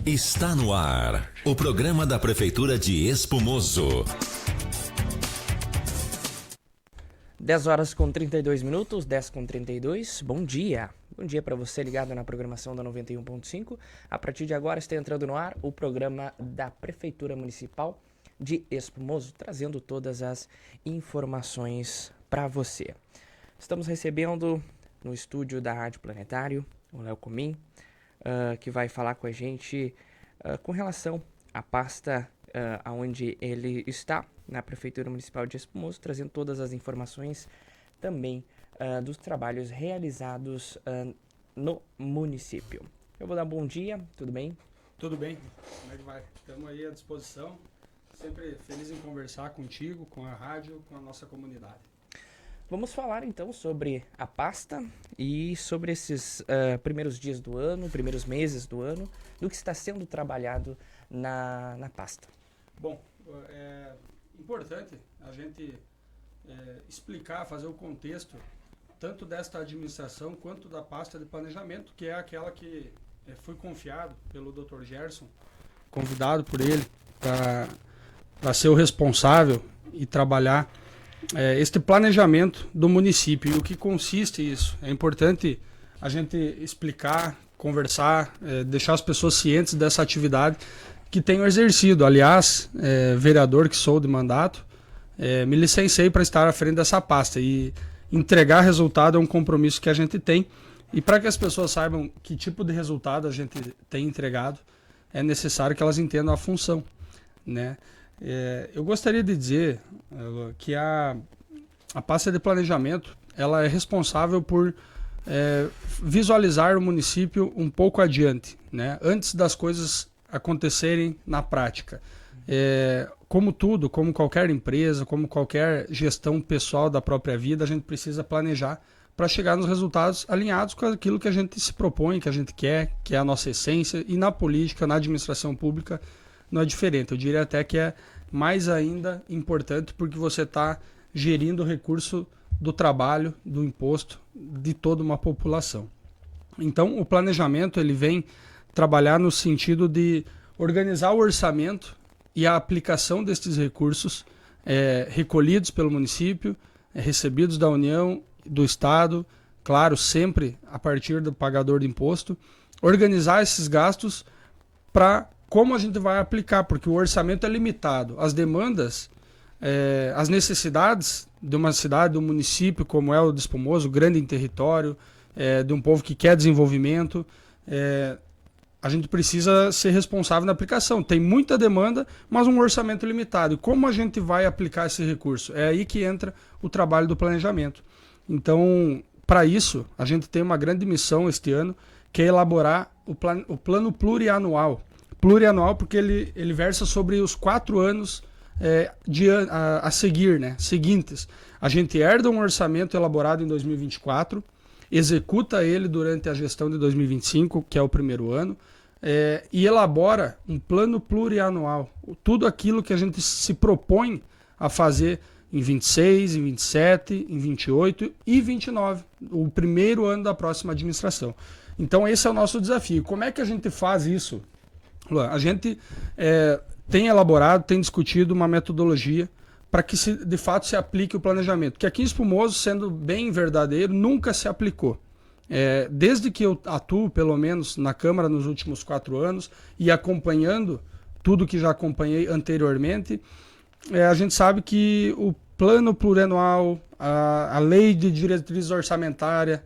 Está no ar, o programa da Prefeitura de Espumoso. 10 horas com 32 minutos, 10 com 32, bom dia. Bom dia para você ligado na programação da 91.5. A partir de agora está entrando no ar o programa da Prefeitura Municipal de Espumoso, trazendo todas as informações para você. Estamos recebendo no estúdio da Rádio Planetário o Léo Comim, que vai falar com a gente com relação à pasta onde ele está na Prefeitura Municipal de Espumoso, trazendo todas as informações também dos trabalhos realizados no município. Eu vou dar um bom dia, tudo bem? Tudo bem, como é que vai? Estamos aí à disposição, sempre feliz em conversar contigo, com a rádio, com a nossa comunidade. Vamos falar então sobre a pasta e sobre esses primeiros dias do ano, primeiros meses do ano, do que está sendo trabalhado na pasta. Bom, é importante a gente explicar, fazer o contexto tanto desta administração quanto da pasta de planejamento, que é aquela que foi confiado pelo Dr. Gerson, convidado por ele para ser o responsável e trabalhar este planejamento do município. E o que consiste isso? É importante a gente explicar, conversar, deixar as pessoas cientes dessa atividade que tenho exercido. Aliás, vereador que sou de mandato, me licenciei para estar à frente dessa pasta e entregar resultado é um compromisso que a gente tem. E para que as pessoas saibam que tipo de resultado a gente tem entregado, é necessário que elas entendam a função, né? Eu gostaria de dizer que a pasta de planejamento ela é responsável por visualizar o município um pouco adiante, né? Antes das coisas acontecerem na prática. Como tudo, como qualquer empresa, como qualquer gestão pessoal da própria vida, a gente precisa planejar para chegar nos resultados alinhados com aquilo que a gente se propõe, que a gente quer, que é a nossa essência. E na política, na administração pública, não é diferente. Eu diria até que é mais ainda importante porque você está gerindo o recurso do trabalho, do imposto de toda uma população. Então, o planejamento ele vem trabalhar no sentido de organizar o orçamento e a aplicação destes recursos recolhidos pelo município, recebidos da União, do Estado, claro, sempre a partir do pagador de imposto, organizar esses gastos para como a gente vai aplicar, porque o orçamento é limitado. As demandas, as necessidades de uma cidade, de um município como é o de Espumoso, grande em território, de um povo que quer desenvolvimento, a gente precisa ser responsável na aplicação. Tem muita demanda, mas um orçamento limitado. E como a gente vai aplicar esse recurso? É aí que entra o trabalho do planejamento. Então, para isso, a gente tem uma grande missão este ano, que é elaborar o plano plurianual. Plurianual porque ele versa sobre os 4 anos a seguir, né? Seguintes. A gente herda um orçamento elaborado em 2024, executa ele durante a gestão de 2025, que é o primeiro ano, e elabora um plano plurianual. Tudo aquilo que a gente se propõe a fazer em 26, em 27, em 28 e 29, o primeiro ano da próxima administração. Então esse é o nosso desafio. Como é que a gente faz isso? A gente tem elaborado, tem discutido uma metodologia para que de fato se aplique o planejamento, que aqui em Espumoso, sendo bem verdadeiro, nunca se aplicou. Desde que eu atuo, pelo menos, na Câmara nos últimos 4 anos e acompanhando tudo que já acompanhei anteriormente, a gente sabe que o plano plurianual, a lei de diretriz orçamentária,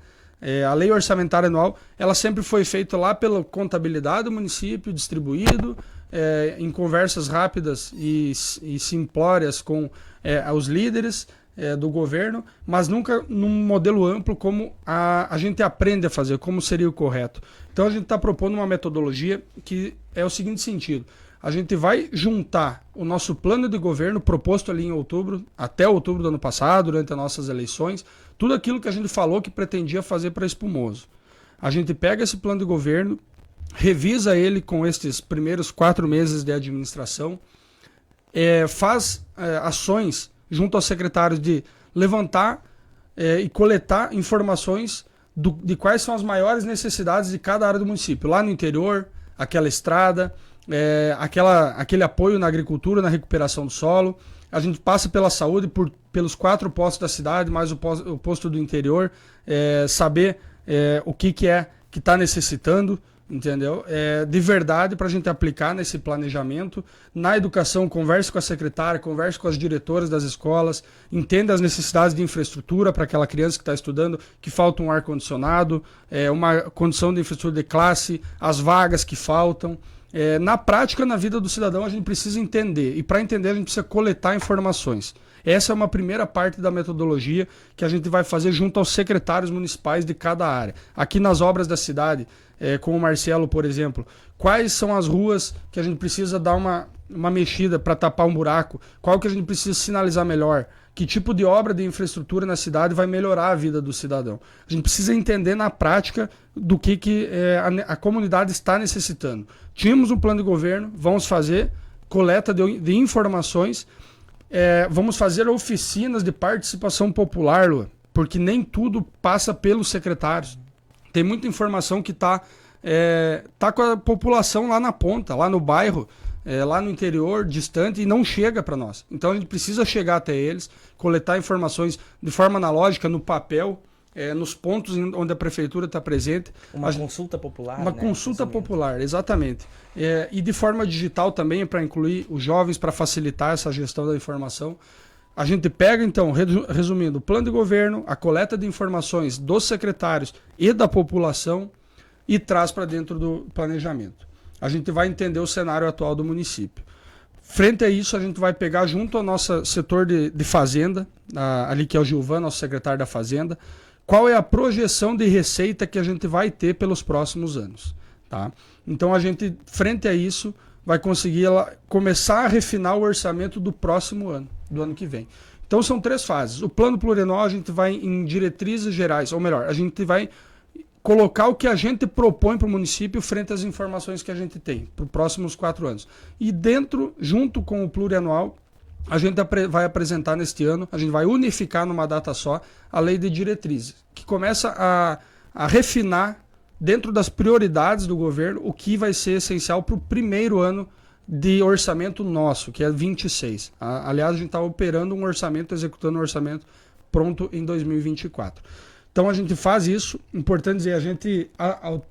a lei orçamentária anual, ela sempre foi feita lá pela contabilidade do município, distribuído em conversas rápidas e simplórias com os líderes do governo, mas nunca num modelo amplo como a gente aprende a fazer, como seria o correto. Então a gente está propondo uma metodologia que é o seguinte sentido: a gente vai juntar o nosso plano de governo proposto ali em outubro, até outubro do ano passado, durante as nossas eleições, tudo aquilo que a gente falou que pretendia fazer para Espumoso. A gente pega esse plano de governo, revisa ele com estes primeiros 4 meses de administração, faz ações junto aos secretários de levantar e coletar informações de quais são as maiores necessidades de cada área do município. Lá no interior, aquela estrada, aquele apoio na agricultura, na recuperação do solo. A gente passa pela saúde, pelos 4 postos da cidade, mais o posto do interior, saber o que está necessitando, entendeu? De verdade, para a gente aplicar nesse planejamento. Na educação, converse com a secretária, converse com as diretoras das escolas, entenda as necessidades de infraestrutura para aquela criança que está estudando, que falta um ar-condicionado, uma condição de infraestrutura de classe, as vagas que faltam. Na prática, na vida do cidadão, a gente precisa entender. E para entender, a gente precisa coletar informações. Essa é uma primeira parte da metodologia que a gente vai fazer junto aos secretários municipais de cada área. Aqui nas obras da cidade, com o Marcelo, por exemplo, quais são as ruas que a gente precisa dar uma mexida para tapar um buraco? Qual que a gente precisa sinalizar melhor? Que tipo de obra de infraestrutura na cidade vai melhorar a vida do cidadão? A gente precisa entender na prática do que a comunidade está necessitando. Tínhamos um plano de governo, vamos fazer coleta de informações, vamos fazer oficinas de participação popular, Lua, porque nem tudo passa pelos secretários. Tem muita informação que tá com a população lá na ponta, lá no bairro, lá no interior, distante, e não chega para nós. Então a gente precisa chegar até eles, coletar informações de forma analógica, no papel, nos pontos onde a prefeitura está presente. Uma consulta popular. Uma consulta popular, exatamente. E de forma digital também, para incluir os jovens, para facilitar essa gestão da informação. A gente pega, então, resumindo, o plano de governo, a coleta de informações dos secretários e da população e traz para dentro do planejamento. A gente vai entender o cenário atual do município. Frente a isso, a gente vai pegar junto ao nosso setor de fazenda, ali que é o Gilvan, nosso secretário da Fazenda, qual é a projeção de receita que a gente vai ter pelos próximos anos. Tá? Então, a gente, frente a isso, vai conseguir começar a refinar o orçamento do próximo ano, do ano que vem. Então, são 3 fases. O plano plurianual, a gente vai em diretrizes gerais, ou melhor, a gente vai colocar o que a gente propõe para o município frente às informações que a gente tem para os próximos 4 anos. E junto com o plurianual, a gente vai apresentar neste ano, a gente vai unificar numa data só a lei de diretrizes, que começa a refinar dentro das prioridades do governo o que vai ser essencial para o primeiro ano de orçamento nosso, que é 26. Aliás, a gente está operando um orçamento, executando um orçamento pronto em 2024. Então a gente faz isso, importante dizer, a gente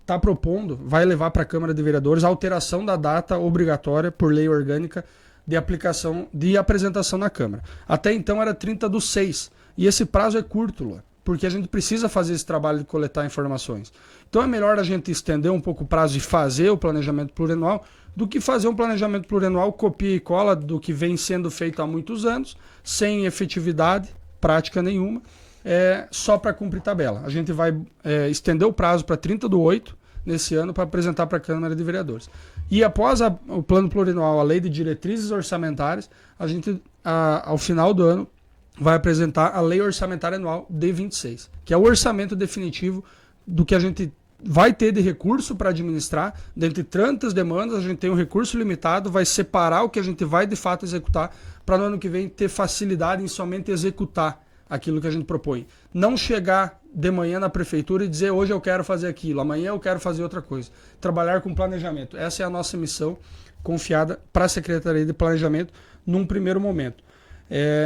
está propondo, vai levar para a Câmara de Vereadores a alteração da data obrigatória por lei orgânica de aplicação, de apresentação na Câmara. Até então era 30/6, e esse prazo é curto, Lua, porque a gente precisa fazer esse trabalho de coletar informações. Então é melhor a gente estender um pouco o prazo e fazer o planejamento plurianual do que fazer um planejamento plurianual copia e cola do que vem sendo feito há muitos anos, sem efetividade prática nenhuma, só para cumprir tabela. A gente vai estender o prazo para 30/8 nesse ano para apresentar para a Câmara de Vereadores. E após o plano plurianual, a lei de diretrizes orçamentárias, a gente, ao final do ano, vai apresentar a lei orçamentária anual de 26, que é o orçamento definitivo do que a gente vai ter de recurso para administrar. Dentre tantas demandas, a gente tem um recurso limitado, vai separar o que a gente vai de fato executar, para no ano que vem ter facilidade em somente executar aquilo que a gente propõe. Não chegar de manhã na prefeitura e dizer hoje eu quero fazer aquilo, amanhã eu quero fazer outra coisa. Trabalhar com planejamento. Essa é a nossa missão confiada para a Secretaria de Planejamento num primeiro momento.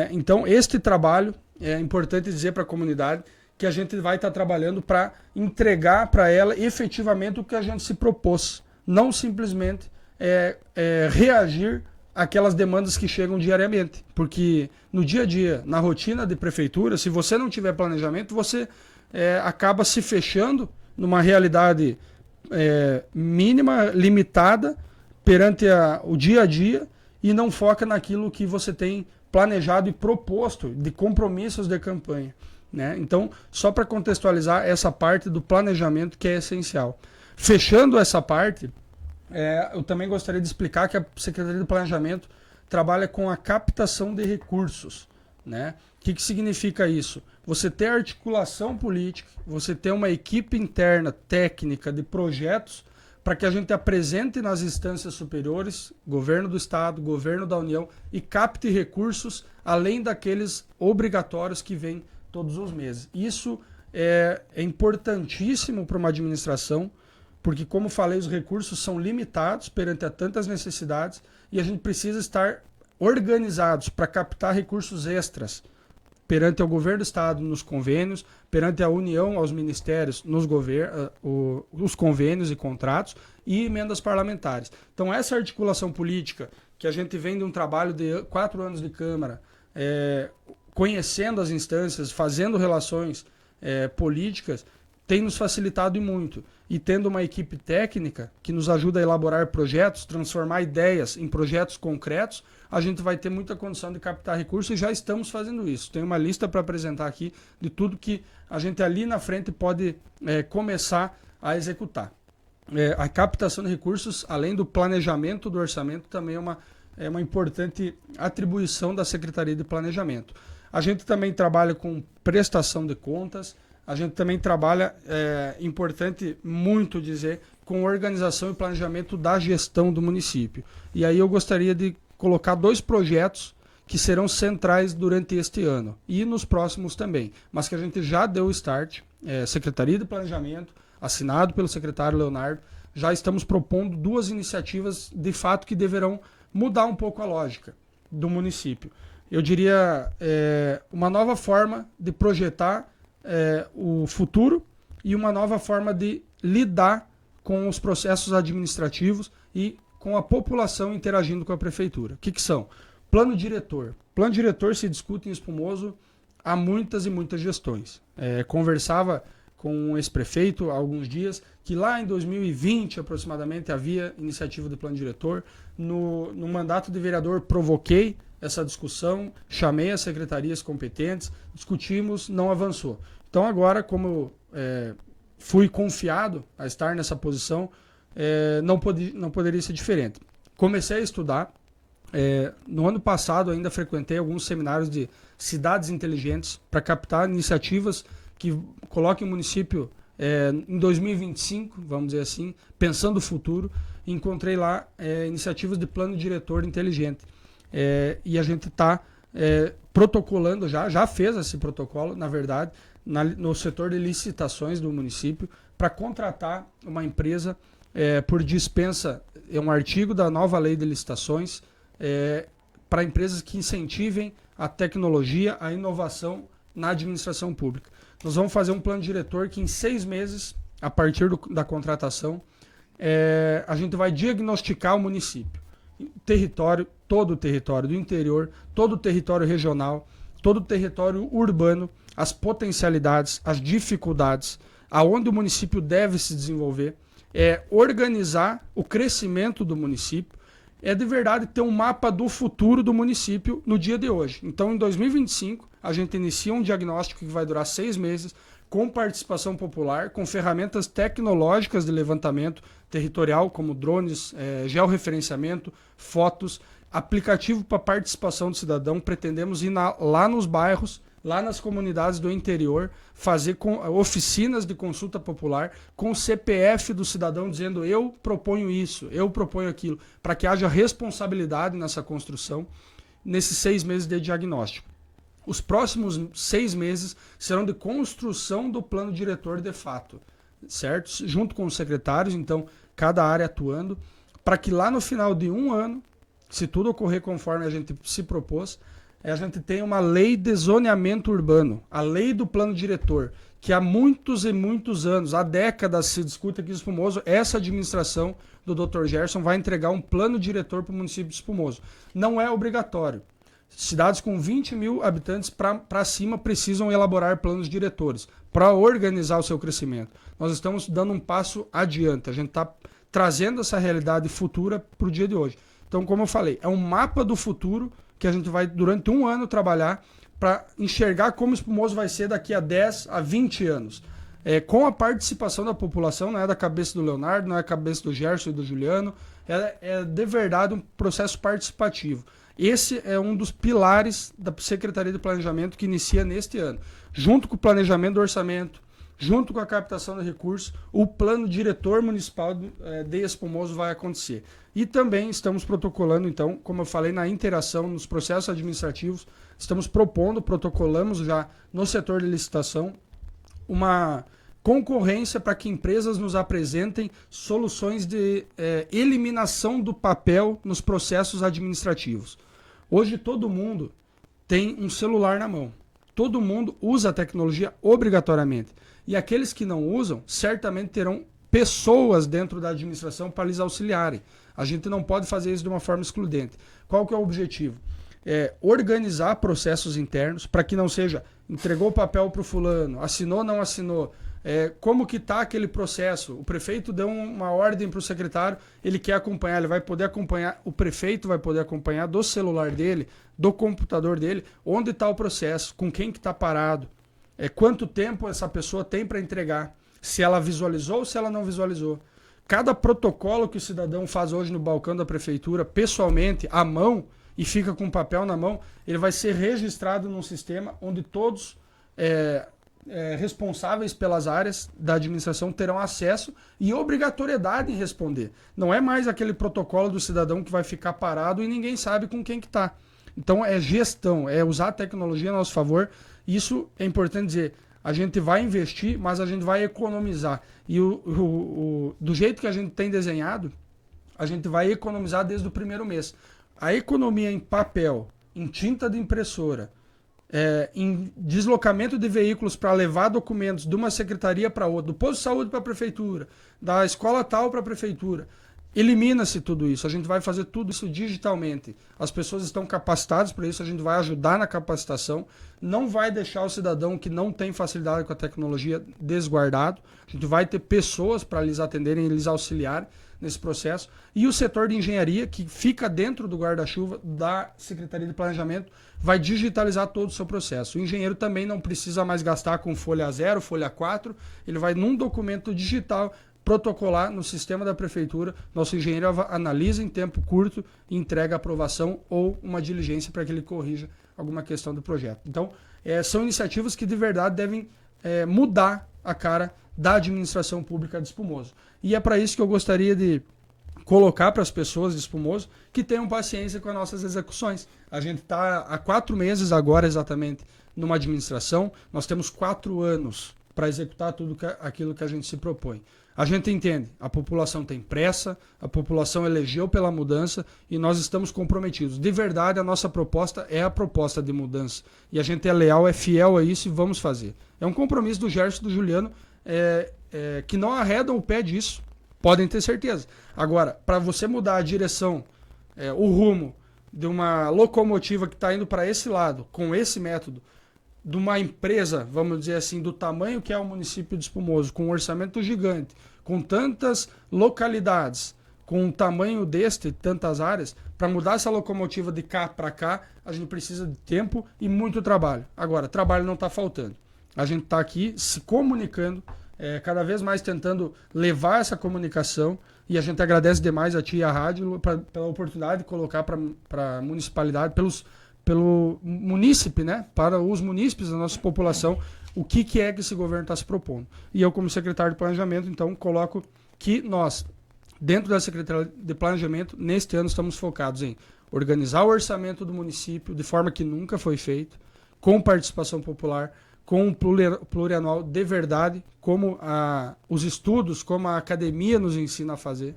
Então, este trabalho, é importante dizer para a comunidade que a gente vai estar trabalhando para entregar para ela efetivamente o que a gente se propôs. Não simplesmente reagir aquelas demandas que chegam diariamente, porque no dia a dia, na rotina de prefeitura, se você não tiver planejamento, você acaba se fechando numa realidade mínima, limitada, perante o dia a dia, e não foca naquilo que você tem planejado e proposto de compromissos de campanha, né? Então, só para contextualizar essa parte do planejamento que é essencial. Fechando essa parte, eu também gostaria de explicar que a Secretaria de Planejamento trabalha com a captação de recursos, né? O que significa isso? Você ter articulação política, você ter uma equipe interna técnica de projetos para que a gente apresente nas instâncias superiores, governo do Estado, governo da União, e capte recursos além daqueles obrigatórios que vêm todos os meses. Isso é importantíssimo para uma administração, porque, como falei, os recursos são limitados perante a tantas necessidades e a gente precisa estar organizados para captar recursos extras perante o governo do estado nos convênios, perante a União aos ministérios nos os convênios e contratos e emendas parlamentares. Então essa articulação política que a gente vem de um trabalho de 4 anos de Câmara, conhecendo as instâncias, fazendo relações políticas, tem nos facilitado e muito. E tendo uma equipe técnica que nos ajuda a elaborar projetos, transformar ideias em projetos concretos, a gente vai ter muita condição de captar recursos e já estamos fazendo isso. Tem uma lista para apresentar aqui de tudo que a gente ali na frente pode começar a executar. A captação de recursos, além do planejamento do orçamento, também é uma importante atribuição da Secretaria de Planejamento. A gente também trabalha com prestação de contas, a gente também trabalha, importante muito dizer, com organização e planejamento da gestão do município. E aí eu gostaria de colocar 2 projetos que serão centrais durante este ano e nos próximos também, mas que a gente já deu o start, Secretaria de Planejamento, assinado pelo secretário Leonardo, já estamos propondo 2 iniciativas de fato que deverão mudar um pouco a lógica do município. Eu diria uma nova forma de projetar o futuro e uma nova forma de lidar com os processos administrativos e com a população interagindo com a prefeitura. O que são? Plano diretor. Plano diretor se discute em Espumoso há muitas e muitas gestões. Conversava com o ex-prefeito há alguns dias que lá em 2020 aproximadamente havia iniciativa de plano diretor. No mandato de vereador provoquei essa discussão, chamei as secretarias competentes, discutimos, não avançou. Então agora, como fui confiado a estar nessa posição, não poderia ser diferente. Comecei a estudar. No ano passado ainda frequentei alguns seminários de cidades inteligentes para captar iniciativas que coloquem o município em 2025, vamos dizer assim, pensando o futuro. Encontrei lá iniciativas de plano diretor inteligente. E a gente está protocolando, já fez esse protocolo, na verdade, no setor de licitações do município, para contratar uma empresa por dispensa, um artigo da nova lei de licitações, para empresas que incentivem a tecnologia, a inovação na administração pública. Nós vamos fazer um plano diretor que em 6 meses, a partir da contratação, a gente vai diagnosticar o município. Território, todo o território do interior, todo o território regional, todo o território urbano, as potencialidades, as dificuldades, aonde o município deve se desenvolver, organizar o crescimento do município, de verdade ter um mapa do futuro do município no dia de hoje. Então, em 2025, a gente inicia um diagnóstico que vai durar 6 meses, com participação popular, com ferramentas tecnológicas de levantamento territorial, como drones, georreferenciamento, fotos, aplicativo para participação do cidadão. Pretendemos ir lá nos bairros, lá nas comunidades do interior, fazer oficinas de consulta popular com o CPF do cidadão dizendo eu proponho isso, eu proponho aquilo, para que haja responsabilidade nessa construção nesses 6 meses de diagnóstico. Os próximos 6 meses serão de construção do plano diretor de fato, certo? Junto com os secretários, então, cada área atuando, para que lá no final de 1 ano, se tudo ocorrer conforme a gente se propôs, a gente tenha uma lei de zoneamento urbano, a lei do plano diretor, que há muitos e muitos anos, há décadas se discute aqui em Espumoso, essa administração do Dr. Gerson vai entregar um plano diretor para o município de Espumoso. Não é obrigatório. Cidades com 20 mil habitantes para cima precisam elaborar planos diretores para organizar o seu crescimento. Nós estamos dando um passo adiante, a gente está trazendo essa realidade futura para o dia de hoje. Então, como eu falei, é um mapa do futuro que a gente vai, durante 1 ano, trabalhar para enxergar como o Espumoso vai ser daqui a 10 a 20 anos. Com a participação da população, não é da cabeça do Leonardo, não é da cabeça do Gerson e do Juliano, é de verdade um processo participativo. Esse é um dos pilares da Secretaria de Planejamento que inicia neste ano. Junto com o planejamento do orçamento, junto com a captação de recursos, o plano diretor municipal de Espumoso vai acontecer. E também estamos protocolando, então, como eu falei, na interação, nos processos administrativos, estamos protocolamos já no setor de licitação, uma concorrência para que empresas nos apresentem soluções de eliminação do papel nos processos administrativos. Hoje todo mundo tem um celular na mão. Todo mundo usa a tecnologia obrigatoriamente. E aqueles que não usam, certamente terão pessoas dentro da administração para lhes auxiliarem. A gente não pode fazer isso de uma forma excludente. Qual que é o objetivo? Organizar processos internos para que não seja entregou o papel para o fulano, assinou, não assinou. Como que está aquele processo? O prefeito deu uma ordem para o secretário, ele quer acompanhar, ele vai poder acompanhar, o prefeito vai poder acompanhar do celular dele, do computador dele, onde está o processo, com quem que está parado, quanto tempo essa pessoa tem para entregar, se ela visualizou ou se ela não visualizou. Cada protocolo que o cidadão faz hoje no balcão da prefeitura, pessoalmente, à mão, e fica com o papel na mão, ele vai ser registrado num sistema onde todos responsáveis pelas áreas da administração terão acesso e obrigatoriedade em responder. Não é mais aquele protocolo do cidadão que vai ficar parado e ninguém sabe com quem que está. Então é gestão, é usar a tecnologia a nosso favor. Isso é importante dizer. A gente vai investir, mas a gente vai economizar. E do jeito que a gente tem desenhado, a gente vai economizar desde o primeiro mês. A economia em papel, em tinta de impressora, em deslocamento de veículos para levar documentos de uma secretaria para outra, do posto de saúde para a prefeitura, da escola tal para a prefeitura, elimina-se tudo isso. A gente vai fazer tudo isso digitalmente. As pessoas estão capacitadas para isso, a gente vai ajudar na capacitação, não vai deixar o cidadão que não tem facilidade com a tecnologia desguardado, a gente vai ter pessoas para lhes atenderem e lhes auxiliar nesse processo. E o setor de engenharia, que fica dentro do guarda-chuva da Secretaria de Planejamento, vai digitalizar todo o seu processo. O engenheiro também não precisa mais gastar com folha 0, folha 4, ele vai num documento digital protocolar no sistema da prefeitura, nosso engenheiro analisa em tempo curto e entrega a aprovação ou uma diligência para que ele corrija alguma questão do projeto. Então, são iniciativas que de verdade devem mudar a cara da administração pública de Espumoso. E é para isso que eu gostaria de colocar para as pessoas de Espumoso que tenham paciência com as nossas execuções. A gente está há 4 meses agora exatamente numa administração, nós temos 4 anos para executar tudo aquilo que a gente se propõe. A gente entende, a população tem pressa, a população elegeu pela mudança e nós estamos comprometidos. De verdade, a nossa proposta é a proposta de mudança. E a gente é leal, é fiel a isso e vamos fazer. É um compromisso do Gerson e do Juliano que não arredam o pé disso, podem ter certeza. Agora, para você mudar a direção, o rumo de uma locomotiva que está indo para esse lado, com esse método, de uma empresa, vamos dizer assim, do tamanho que é o município de Espumoso, com um orçamento gigante, com tantas localidades, com um tamanho tantas áreas, para mudar essa locomotiva de cá para cá, a gente precisa de tempo e muito trabalho. Agora, trabalho não está faltando. A gente está aqui se comunicando, cada vez mais tentando levar essa comunicação, e a gente agradece demais a ti e a rádio pela oportunidade de colocar para a municipalidade, pelo munícipe, né? Para os munícipes da nossa população, o que é que esse governo está se propondo. E eu, como secretário de Planejamento, então, coloco que nós, dentro da Secretaria de Planejamento, neste ano estamos focados em organizar o orçamento do município de forma que nunca foi feito, com participação popular, com um plurianual de verdade, como os estudos, como a academia nos ensina a fazer,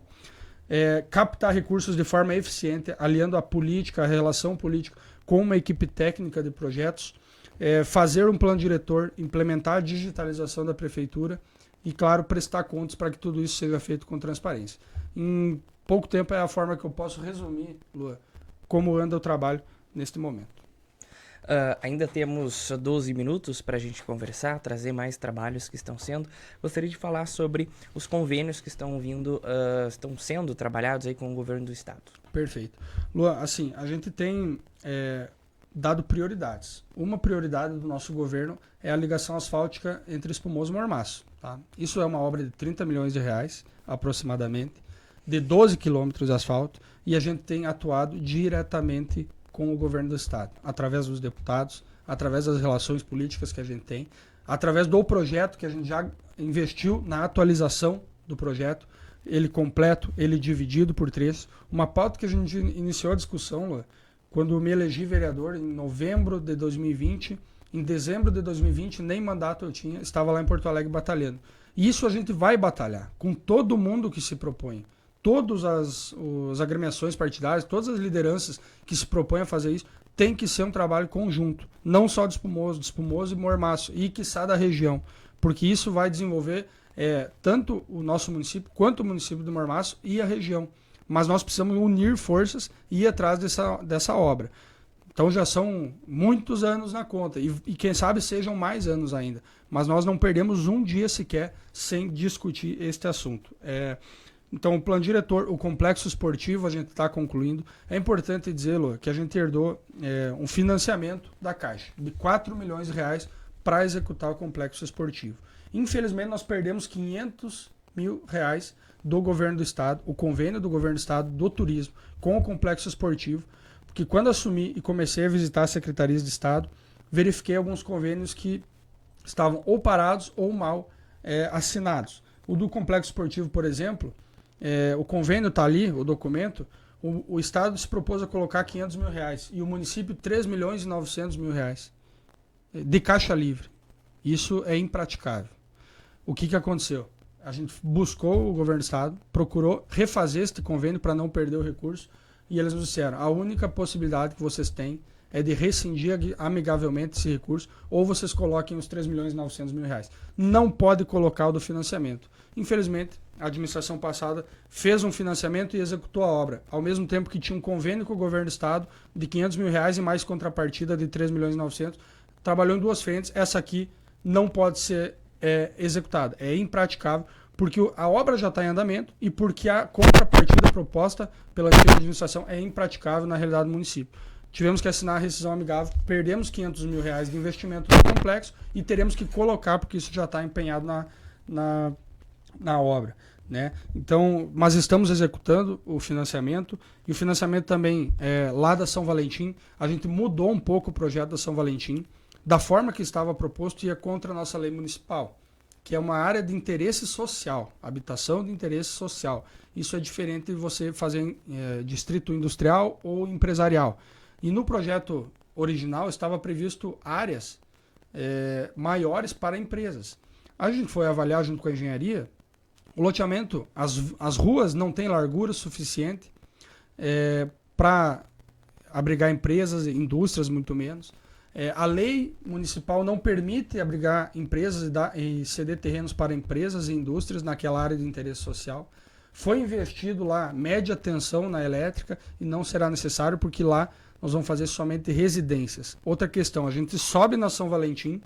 captar recursos de forma eficiente, aliando a política, a relação política, com uma equipe técnica de projetos, fazer um plano diretor, implementar a digitalização da prefeitura e, claro, prestar contas para que tudo isso seja feito com transparência. Em pouco tempo é a forma que eu posso resumir, Lua, como anda o trabalho neste momento. Ainda temos 12 minutos para a gente conversar, trazer mais trabalhos que estão sendo. Gostaria de falar sobre os convênios que estão sendo trabalhados aí com o governo do estado. Perfeito. Lua, assim, a gente tem dado prioridades. Uma prioridade do nosso governo é a ligação asfáltica entre Espumoso e Mormaço. Tá? Isso é uma obra de 30 milhões de reais, aproximadamente, de 12 quilômetros de asfalto, e a gente tem atuado diretamente com o governo do estado, através dos deputados, através das relações políticas que a gente tem, através do projeto que a gente já investiu na atualização do projeto, ele completo, ele dividido por 3. Uma pauta que a gente iniciou a discussão, Lua, quando eu me elegi vereador em novembro de 2020, Em dezembro de 2020, nem mandato eu tinha, estava lá em Porto Alegre batalhando. E isso a gente vai batalhar com todo mundo que se propõe. Todas as agremiações partidárias, todas as lideranças que se propõem a fazer isso, tem que ser um trabalho conjunto. Não só de Espumoso e Mormaço, e quiçá da região. Porque isso vai desenvolver tanto o nosso município, quanto o município do Mormaço e a região. Mas nós precisamos unir forças e ir atrás dessa obra. Então já são muitos anos na conta, e quem sabe sejam mais anos ainda. Mas nós não perdemos um dia sequer sem discutir este assunto. Então, o plano diretor, o complexo esportivo, a gente está concluindo. É importante dizê-lo que a gente herdou um financiamento da Caixa de R$4 milhões para executar o complexo esportivo. Infelizmente, nós perdemos R$500 mil do governo do estado, o convênio do governo do estado do turismo com o complexo esportivo, porque quando assumi e comecei a visitar as secretarias de estado, verifiquei alguns convênios que estavam ou parados ou mal assinados. O do complexo esportivo, por exemplo, o convênio está ali, o documento, o estado se propôs a colocar R$500 mil e o município R$3.900.000 de caixa livre. Isso é impraticável. O que aconteceu? A gente buscou o governo do estado, procurou refazer este convênio para não perder o recurso, e eles nos disseram, a única possibilidade que vocês têm é de rescindir amigavelmente esse recurso, ou vocês coloquem os R$3.900.000. Não pode colocar o do financiamento. Infelizmente, a administração passada fez um financiamento e executou a obra, ao mesmo tempo que tinha um convênio com o governo do estado de R$500 mil e mais contrapartida de R$3.900.000. Trabalhou em duas frentes. Essa aqui não pode ser executada. É impraticável, porque a obra já está em andamento e porque a contrapartida proposta pela antiga administração é impraticável na realidade do município. Tivemos que assinar a rescisão amigável, perdemos R$500 mil de investimento no complexo e teremos que colocar, porque isso já está empenhado na obra, né? Então, mas estamos executando o financiamento, e o financiamento também lá da São Valentim, a gente mudou um pouco o projeto da São Valentim, da forma que estava proposto, ia contra a nossa lei municipal, que é uma área de interesse social, habitação de interesse social. Isso é diferente de você fazer distrito industrial ou empresarial. E no projeto original estava previsto áreas maiores para empresas. A gente foi avaliar junto com a engenharia, o loteamento, as ruas não têm largura suficiente para abrigar empresas, indústrias muito menos. A lei municipal não permite abrigar empresas e ceder terrenos para empresas e indústrias naquela área de interesse social. Foi investido lá média tensão na elétrica e não será necessário, porque lá nós vamos fazer somente residências. Outra questão, a gente sobe na São Valentim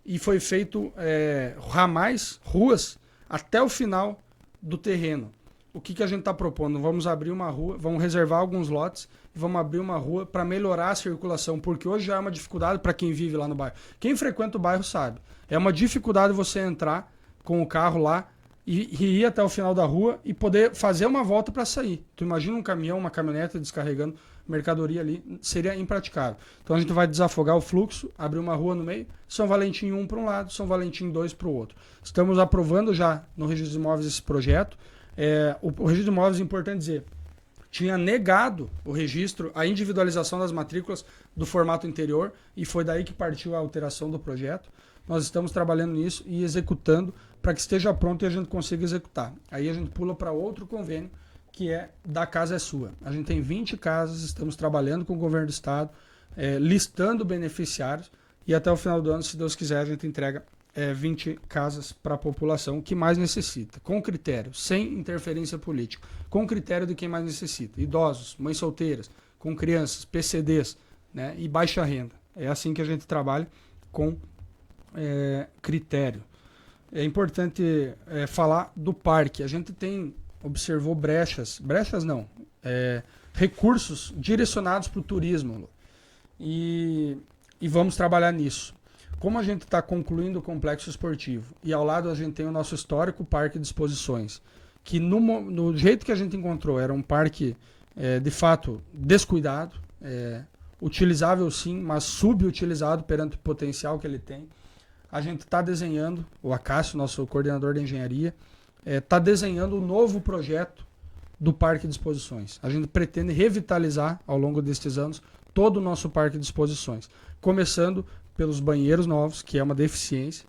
e foi feito ramais, ruas, até o final do terreno. O que a gente está propondo? Vamos abrir uma rua, vamos reservar alguns lotes e vamos abrir uma rua para melhorar a circulação, porque hoje já é uma dificuldade para quem vive lá no bairro. Quem frequenta o bairro sabe. É uma dificuldade você entrar com o carro lá e ir até o final da rua e poder fazer uma volta para sair. Tu imagina um caminhão, uma caminhonete descarregando mercadoria ali, seria impraticável. Então a gente vai desafogar o fluxo, abrir uma rua no meio, São Valentim 1 para um lado, São Valentim 2 para o outro. Estamos aprovando já no Registro de Imóveis esse projeto. O Registro de Imóveis, é importante dizer, tinha negado o registro, a individualização das matrículas do formato interior, e foi daí que partiu a alteração do projeto. Nós estamos trabalhando nisso e executando para que esteja pronto e a gente consiga executar. Aí a gente pula para outro convênio, que é da Casa é Sua. A gente tem 20 casas, estamos trabalhando com o governo do estado, listando beneficiários, e até o final do ano, se Deus quiser, a gente entrega 20 casas para a população que mais necessita, com critério, sem interferência política, com critério de quem mais necessita. Idosos, mães solteiras, com crianças, PCDs, né, e baixa renda. É assim que a gente trabalha, com critério. É importante falar do parque. A gente observou recursos direcionados para o turismo, e vamos trabalhar nisso. Como a gente está concluindo o complexo esportivo e ao lado a gente tem o nosso histórico parque de exposições, que no jeito que a gente encontrou era um parque de fato descuidado, utilizável sim, mas subutilizado perante o potencial que ele tem. A gente está desenhando, o Acácio, nosso coordenador de engenharia, está desenhando um novo projeto do parque de exposições. A gente pretende revitalizar ao longo destes anos todo o nosso parque de exposições, começando pelos banheiros novos, que é uma deficiência,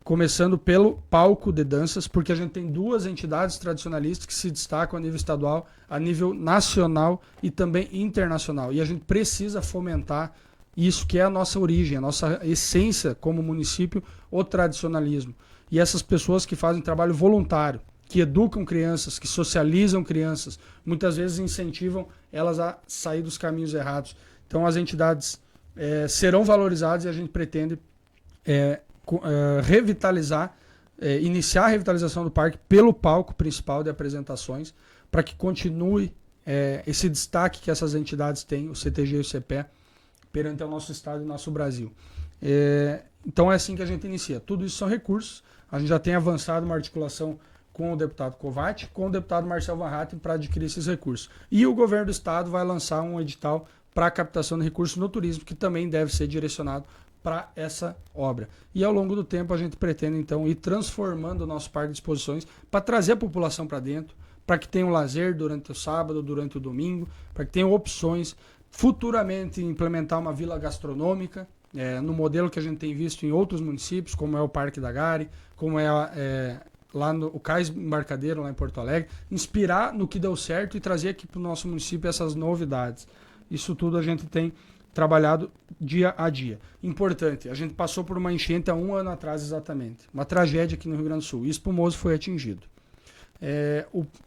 começando pelo palco de danças, porque a gente tem 2 entidades tradicionalistas que se destacam a nível estadual, a nível nacional e também internacional. E a gente precisa fomentar isso que é a nossa origem, a nossa essência como município, o tradicionalismo. E essas pessoas que fazem trabalho voluntário, que educam crianças, que socializam crianças, muitas vezes incentivam elas a sair dos caminhos errados. Então as entidades serão valorizadas e a gente pretende revitalizar, iniciar a revitalização do parque pelo palco principal de apresentações, para que continue esse destaque que essas entidades têm, o CTG e o CPE, perante o nosso estado e o nosso Brasil. Então é assim que a gente inicia. Tudo isso são recursos. A gente já tem avançado uma articulação com o deputado Covatti, com o deputado Marcel Van Hatten para adquirir esses recursos. E o governo do estado vai lançar um edital para a captação de recursos no turismo, que também deve ser direcionado para essa obra. E ao longo do tempo a gente pretende então ir transformando o nosso parque de exposições para trazer a população para dentro, para que tenham lazer durante o sábado, durante o domingo, para que tenham opções, futuramente implementar uma vila gastronômica, no modelo que a gente tem visto em outros municípios, como é o Parque da Gari, como lá no Cais Embarcadeiro, lá em Porto Alegre, inspirar no que deu certo e trazer aqui para o nosso município essas novidades. Isso tudo a gente tem trabalhado dia a dia. Importante, a gente passou por uma enchente há 1 ano atrás exatamente, uma tragédia aqui no Rio Grande do Sul, e Espumoso foi atingido.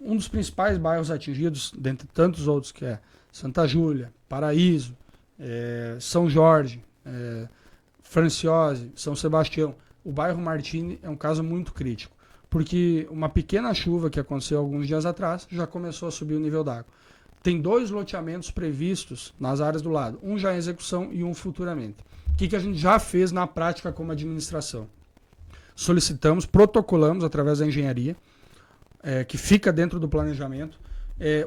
Um dos principais bairros atingidos, dentre tantos outros, que é Santa Júlia, Paraíso, São Jorge, Franciose, São Sebastião, o bairro Martini é um caso muito crítico, porque uma pequena chuva que aconteceu alguns dias atrás já começou a subir o nível d'água. Tem 2 loteamentos previstos nas áreas do lado, um já em execução e um futuramente. O que a gente já fez na prática como administração? Solicitamos, protocolamos através da engenharia, que fica dentro do planejamento,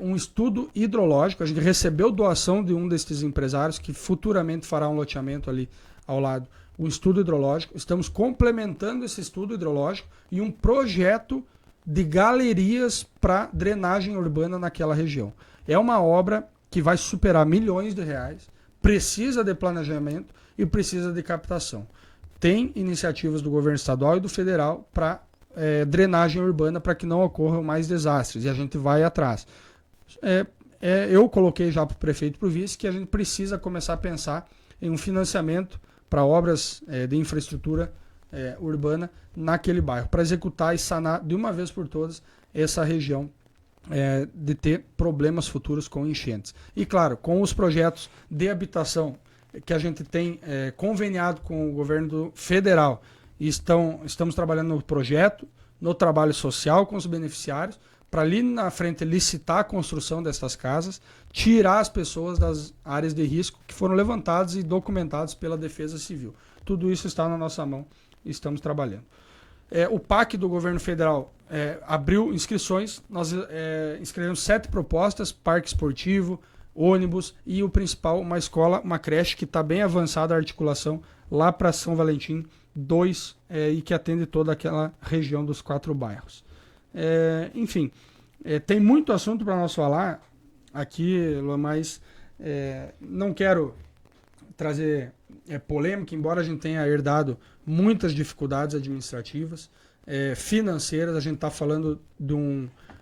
um estudo hidrológico. A gente recebeu doação de um desses empresários que futuramente fará um loteamento ali ao lado, um estudo hidrológico. Estamos complementando esse estudo hidrológico e um projeto de galerias para drenagem urbana naquela região. É uma obra que vai superar milhões de reais, precisa de planejamento e precisa de captação. Tem iniciativas do governo estadual e do federal para drenagem urbana, para que não ocorram mais desastres, e a gente vai atrás. Eu coloquei já para o prefeito e para o vice que a gente precisa começar a pensar em um financiamento para obras de infraestrutura urbana naquele bairro, para executar e sanar de uma vez por todas essa região de ter problemas futuros com enchentes. E claro, com os projetos de habitação que a gente tem conveniado com o governo federal, estamos trabalhando no projeto, no trabalho social com os beneficiários, para ali na frente licitar a construção dessas casas, tirar as pessoas das áreas de risco que foram levantadas e documentadas pela Defesa Civil. Tudo isso está na nossa mão e estamos trabalhando. O PAC do governo federal abriu inscrições, nós inscrevemos 7 propostas, parque esportivo, ônibus e o principal, uma escola, uma creche que está bem avançada a articulação lá para São Valentim 2 e que atende toda aquela região dos 4 bairros. Enfim, tem muito assunto para nós falar aqui, mas não quero trazer polêmica, embora a gente tenha herdado muitas dificuldades administrativas, financeiras. A gente está falando de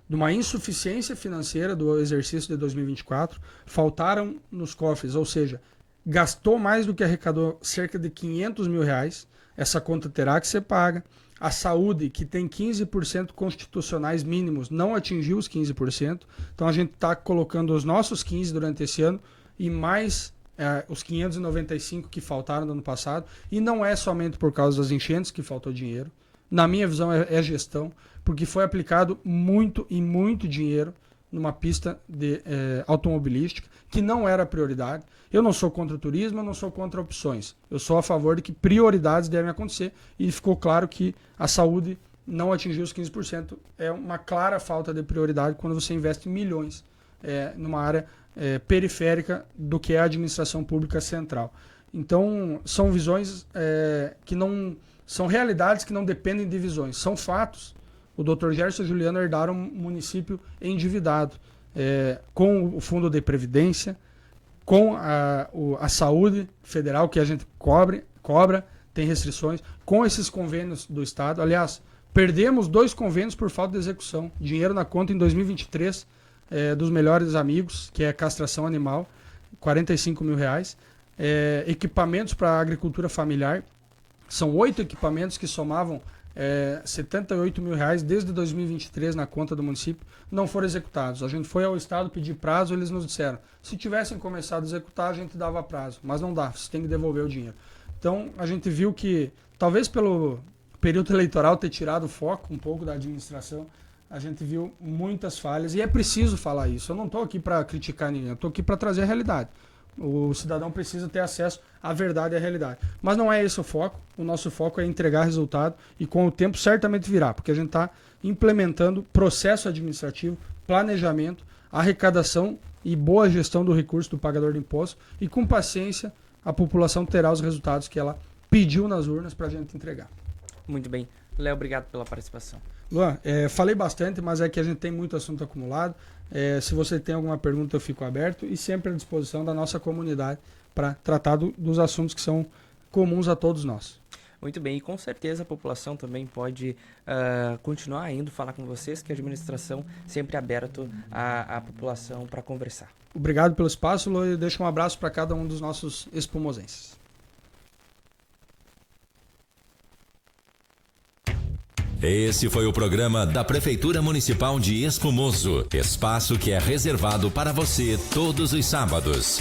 uma insuficiência financeira do exercício de 2024, faltaram nos cofres, ou seja, gastou mais do que arrecadou, cerca de 500 mil reais, essa conta terá que ser paga. A saúde, que tem 15% constitucionais mínimos, não atingiu os 15%, então a gente está colocando os nossos 15% durante esse ano e mais os 595 que faltaram no ano passado, e não é somente por causa das enchentes que faltou dinheiro. Na minha visão é gestão, porque foi aplicado muito e muito dinheiro numa pista automobilística que não era prioridade. Eu não sou contra o turismo, eu não sou contra opções. Eu sou a favor de que prioridades devem acontecer, e ficou claro que a saúde não atingiu os 15%. É uma clara falta de prioridade quando você investe milhões numa área periférica do que é a administração pública central. Então, são visões que não... São realidades que não dependem de visões, são fatos. O Dr. Gerson e Juliano herdaram um município endividado, com o Fundo de Previdência, com a saúde federal que a gente cobre cobra, tem restrições. Com esses convênios do Estado, aliás, perdemos 2 convênios por falta de execução. Dinheiro na conta em 2023 dos Melhores Amigos, que é castração animal, R$45 mil. Equipamentos para agricultura familiar, são 8 equipamentos que somavam R$78 mil desde 2023 na conta do município, não foram executados. A gente foi ao Estado pedir prazo, eles nos disseram, se tivessem começado a executar, a gente dava prazo, mas não dá, você tem que devolver o dinheiro. Então, a gente viu que, talvez pelo período eleitoral ter tirado o foco um pouco da administração, a gente viu muitas falhas, e é preciso falar isso. Eu não estou aqui para criticar ninguém, eu estou aqui para trazer a realidade. O cidadão precisa ter acesso à verdade e à realidade. Mas não é esse o foco. O nosso foco é entregar resultado e com o tempo certamente virá, porque a gente está implementando processo administrativo, planejamento, arrecadação e boa gestão do recurso do pagador de imposto, e com paciência a população terá os resultados que ela pediu nas urnas para a gente entregar. Muito bem. Léo, obrigado pela participação. Luan, falei bastante, mas é que a gente tem muito assunto acumulado. Se você tem alguma pergunta, eu fico aberto e sempre à disposição da nossa comunidade para tratar dos assuntos que são comuns a todos nós. Muito bem, e com certeza a população também pode continuar indo falar com vocês, que a administração sempre é aberta à população para conversar. Obrigado pelo espaço, Luan, e deixo um abraço para cada um dos nossos espumosenses. Esse foi o programa da Prefeitura Municipal de Espumoso, espaço que é reservado para você todos os sábados.